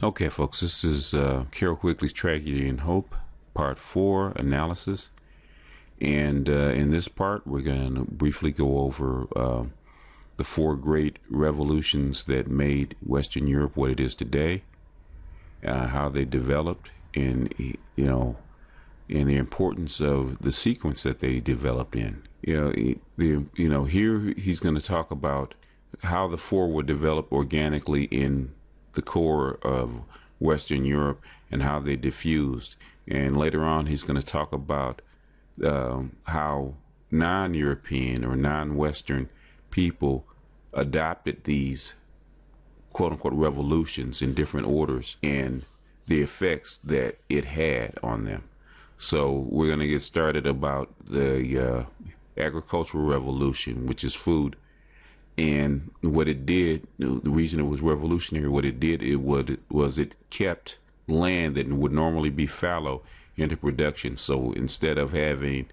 Okay, folks, this is Carol Quigley's Tragedy and Hope, Part 4, Analysis. And in this part, we're going to briefly go over the four great revolutions that made Western Europe what it is today, how they developed, and, and the importance of the sequence that they developed in. Here he's going to talk about how the four were developed organically in the core of Western Europe and how they diffused. And later on, he's going to talk about how non-European or non-Western people adopted these quote-unquote revolutions in different orders and the effects that it had on them. So we're going to get started about the agricultural revolution, which is food. And what it did, the reason it was revolutionary, what it did, it kept land that would normally be fallow into production. So instead of having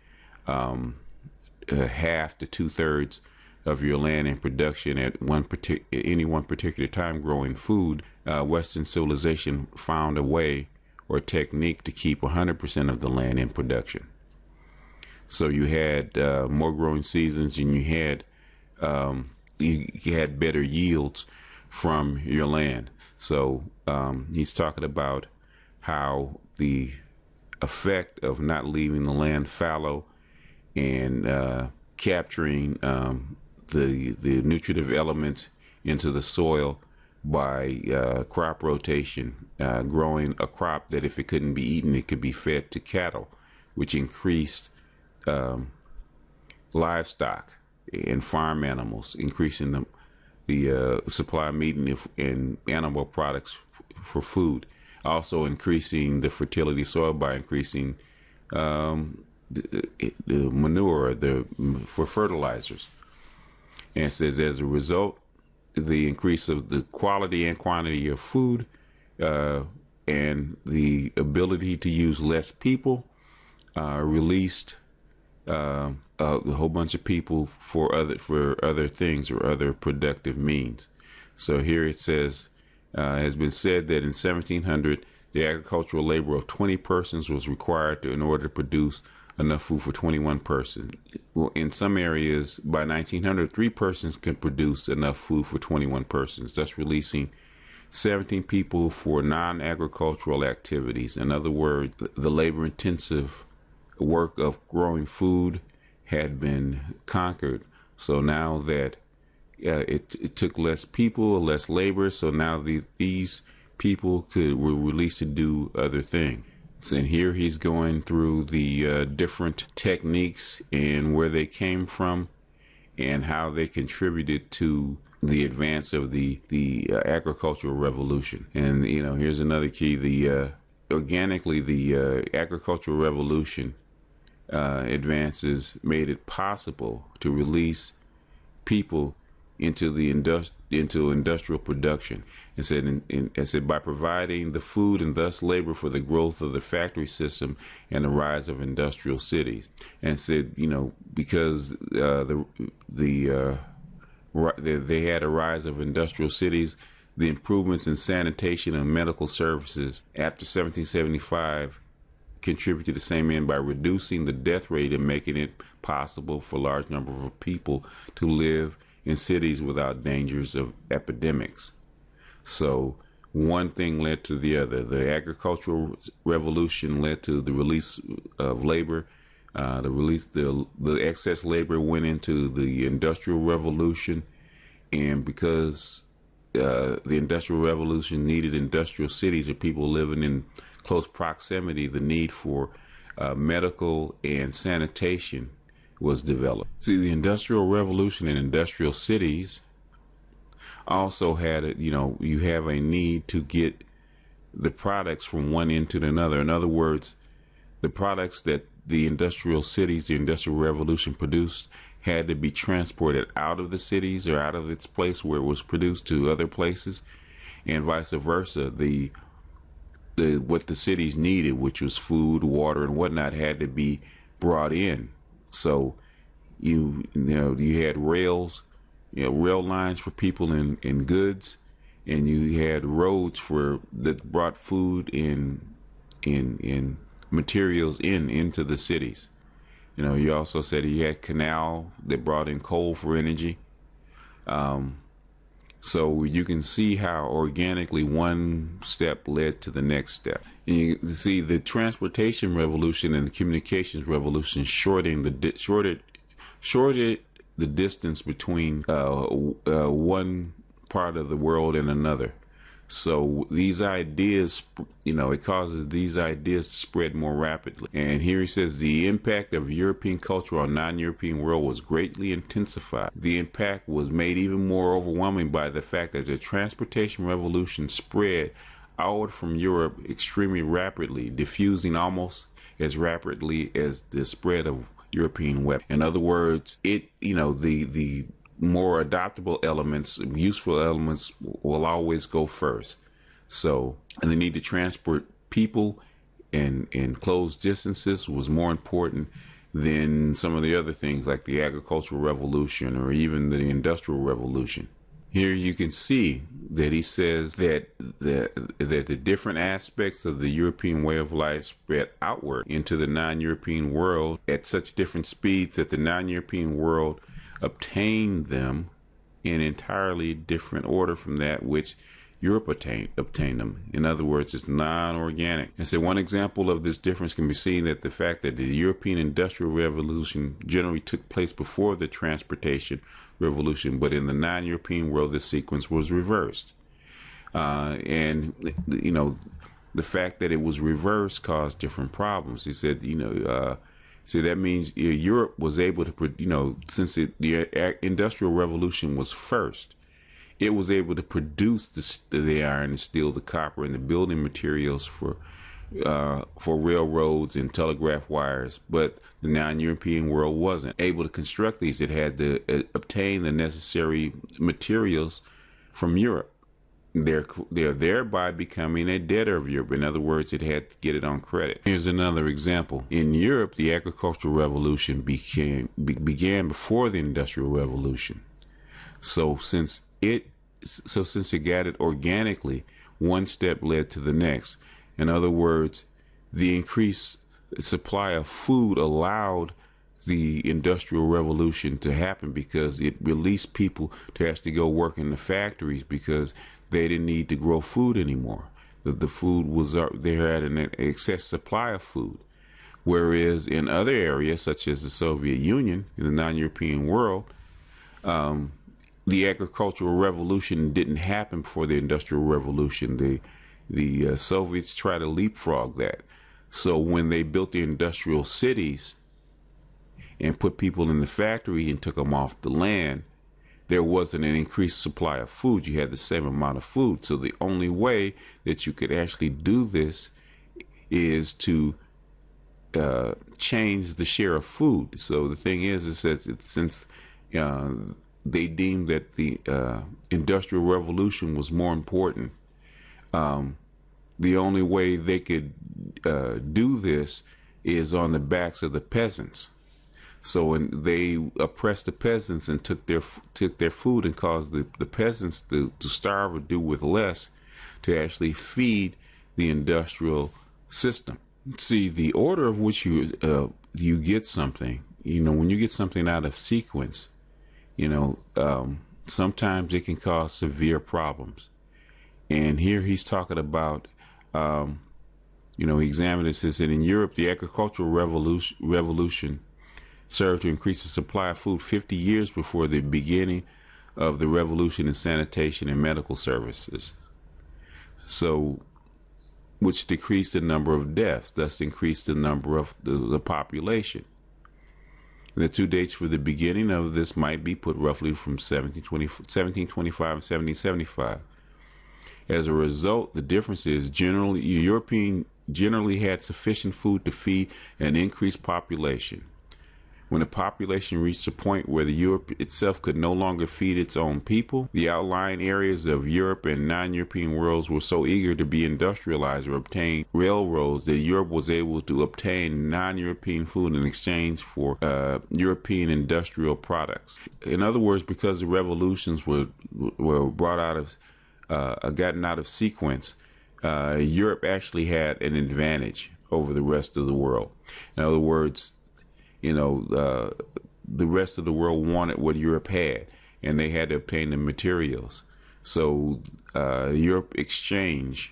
half to 2/3 of your land in production at any one particular time growing food, Western civilization found a way or technique to keep 100% of the land in production. So you had more growing seasons, and you had better yields from your land. So he's talking about how the effect of not leaving the land fallow and capturing the nutritive elements into the soil by crop rotation, growing a crop that if it couldn't be eaten, it could be fed to cattle, which increased livestock and farm animals, increasing the supply of meat and animal products for food. Also increasing the fertility of soil by increasing the manure for fertilizers. And it says as a result, the increase of the quality and quantity of food and the ability to use less people released a whole bunch of people for other things or other productive means. So here it says, has been said that in 1700, the agricultural labor of 20 persons was required in order to produce enough food for 21 persons. Well, in some areas, by 1900, 3 persons could produce enough food for 21 persons, thus releasing 17 people for non-agricultural activities. In other words, the labor-intensive work of growing food had been conquered. So now that it took less people, less labor, so now these people were released to do other things. And here he's going through the different techniques and where they came from and how they contributed to the advance of the agricultural revolution. And here's another key: organically the agricultural revolution advances made it possible to release people into industrial production. It said by providing the food and thus labor for the growth of the factory system and the rise of industrial cities. And said because they had a rise of industrial cities, the improvements in sanitation and medical services after 1775 contribute to the same end by reducing the death rate and making it possible for a large number of people to live in cities without dangers of epidemics. So one thing led to the other. The agricultural revolution led to the release of labor. The excess labor went into the industrial revolution, and because the industrial revolution needed industrial cities or people living in close proximity, the need for medical and sanitation was developed. See, the Industrial Revolution and industrial cities also had you have a need to get the products from one end to another. In other words, the products that the industrial cities, the Industrial Revolution produced had to be transported out of the cities or out of its place where it was produced to other places, and vice versa. What the cities needed, which was food, water, and whatnot, had to be brought in. So you had rails, rail lines for people and goods, and you had roads for that brought food in materials into the cities. You also said he had canal that brought in coal for energy. So you can see how organically one step led to the next step. And you see the transportation revolution and the communications revolution shortened the distance between one part of the world and another. So these ideas, it causes these ideas to spread more rapidly. And here he says the impact of European culture on non-European world was greatly intensified. The impact was made even more overwhelming by the fact that the transportation revolution spread outward from Europe extremely rapidly, diffusing almost as rapidly as the spread of European weapons. In other words, the more adoptable elements, useful elements will always go first. So, and the need to transport people in close distances was more important than some of the other things like the agricultural revolution or even the industrial revolution. Here you can see that he says that the different aspects of the European way of life spread outward into the non-European world at such different speeds that the non-European world obtained them in entirely different order from that which Europe obtained them. In other words, it's non-organic. And so one example of this difference can be seen that the fact that the European Industrial Revolution generally took place before the transportation revolution, but in the non-European world, the sequence was reversed. And the fact that it was reversed caused different problems. He said, so that means Europe was able to, since the Industrial Revolution was first, it was able to produce the iron, the steel, the copper, and the building materials for railroads and telegraph wires. But the non-European world wasn't able to construct these. It had to obtain the necessary materials from Europe. They're thereby becoming a debtor of Europe. In other words, it had to get it on credit. Here's another example. In Europe, the agricultural revolution began before the Industrial Revolution. So since it got it organically, one step led to the next. In other words, the increased supply of food allowed the Industrial Revolution to happen because it released people to actually go work in the factories because they didn't need to grow food anymore. The food was they had an excess supply of food. Whereas in other areas, such as the Soviet Union, in the non-European world, the agricultural revolution didn't happen before the Industrial Revolution. The Soviets tried to leapfrog that. So when they built the industrial cities and put people in the factory and took them off the land, there wasn't an increased supply of food. You had the same amount of food. So the only way that you could actually do this is to change the share of food. So the thing is that since they deemed that the Industrial Revolution was more important, the only way they could do this is on the backs of the peasants. So when they oppressed the peasants and took their food and caused the peasants to starve or do with less to actually feed the industrial system. See, the order of which you get something, when you get something out of sequence, sometimes it can cause severe problems. And here he's talking about, he examined it, says that in Europe, the agricultural revolution served to increase the supply of food 50 years before the beginning of the revolution in sanitation and medical services. So, which decreased the number of deaths, thus increased the number of the population. The two dates for the beginning of this might be put roughly from 1725 and 1775. As a result, the difference is European generally had sufficient food to feed an increased population. When the population reached a point where the Europe itself could no longer feed its own people, the outlying areas of Europe and non-European worlds were so eager to be industrialized or obtain railroads that Europe was able to obtain non-European food in exchange for European industrial products. In other words, because the revolutions were brought out gotten out of sequence, Europe actually had an advantage over the rest of the world. In other words, the rest of the world wanted what Europe had, and they had to obtain the materials. So Europe exchanged.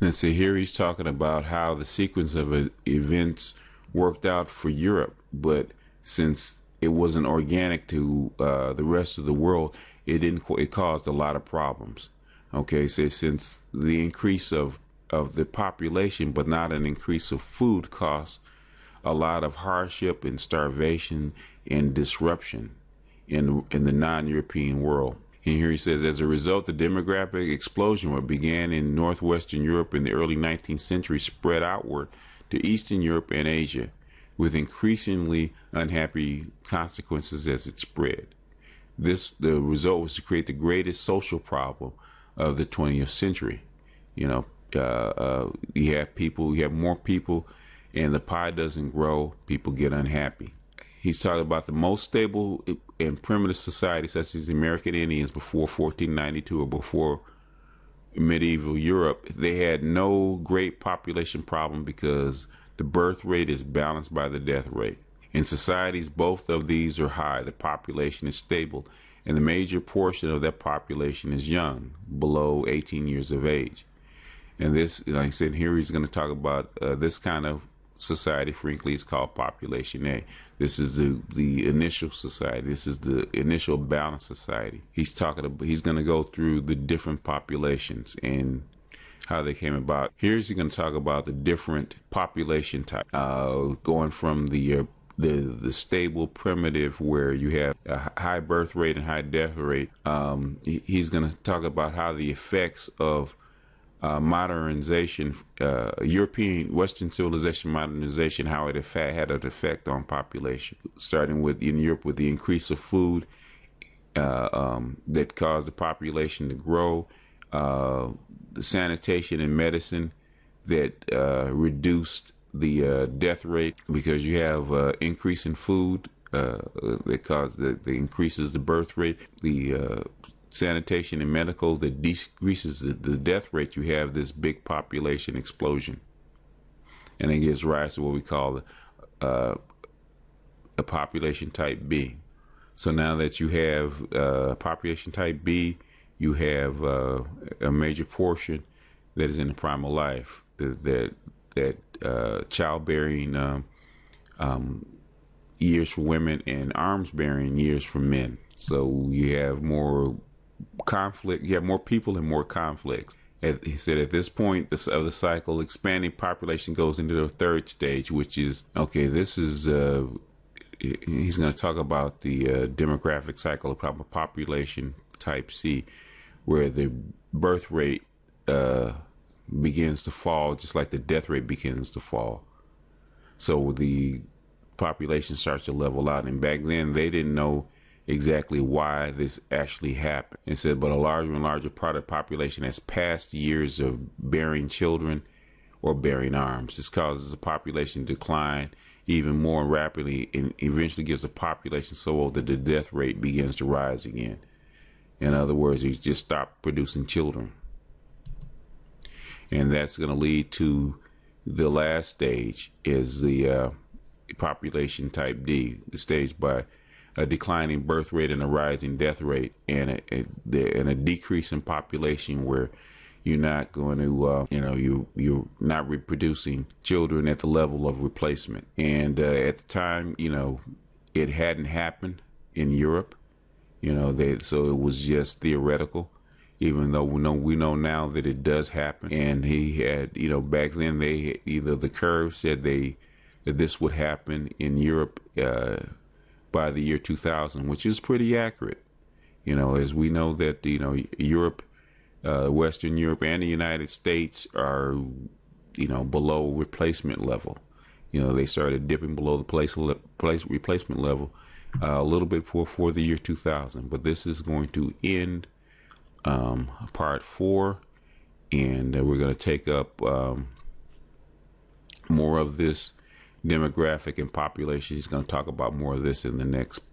And so here he's talking about how the sequence of events worked out for Europe, but since it wasn't organic to the rest of the world, it caused a lot of problems. Okay, so since the increase of the population, but not an increase of food, caused a lot of hardship and starvation and disruption in the non-European world. And here he says, as a result, the demographic explosion, what began in northwestern Europe in the early 19th century, spread outward to Eastern Europe and Asia, with increasingly unhappy consequences as it spread. The result was to create the greatest social problem of the 20th century. You have more people, and the pie doesn't grow. People get unhappy. He's talking about the most stable and primitive societies, such as the American Indians before 1492 or before medieval Europe. They had no great population problem because the birth rate is balanced by the death rate. In societies, both of these are high. The population is stable, and the major portion of that population is young, below 18 years of age. And this, like I said, here he's going to talk about this kind of society, frankly, is called population A. This is the initial society. This is the initial balanced society. He's going to go through the different populations and how they came about. Here's going to talk about the different population types, going from the stable primitive, where you have a high birth rate and high death rate. He's going to talk about how the effects of modernization, European Western civilization modernization, how it had an effect on population, starting with in Europe with the increase of food that caused the population to grow, the sanitation and medicine that reduced the death rate, because you have increase in food that increases the birth rate, the sanitation and medical that decreases the death rate. You have this big population explosion, and it gives rise to what we call a population type B. So now that you have population type B, you have a major portion that is in the prime of life, that childbearing years for women and arms bearing years for men. So you have more conflict, you have more people and more conflicts. He said at this point of the cycle, expanding population goes into the third stage, which is, okay, this is, he's going to talk about the demographic cycle of population type C, where the birth rate begins to fall, just like the death rate begins to fall. So the population starts to level out. And back then, they didn't know exactly why this actually happened. It said, but a larger and larger part of the population has passed years of bearing children or bearing arms. This causes the population to decline even more rapidly, and eventually gives a population so old that the death rate begins to rise again. In other words, you just stop producing children. And that's going to lead to the last stage, is the population type D, the stage by a declining birth rate and a rising death rate, and a decrease in population, where you're not going to, you're not reproducing children at the level of replacement. And at the time, it hadn't happened in Europe. So it was just theoretical, even though we know now that it does happen. And he had, back then the curve said that this would happen in Europe by the year 2000, which is pretty accurate. As we know that, Europe, Western Europe and the United States are, below replacement level. They started dipping below the replacement level a little bit before the year 2000. But this is going to end part 4, and we're going to take up more of this demographic and population. He's going to talk about more of this in the next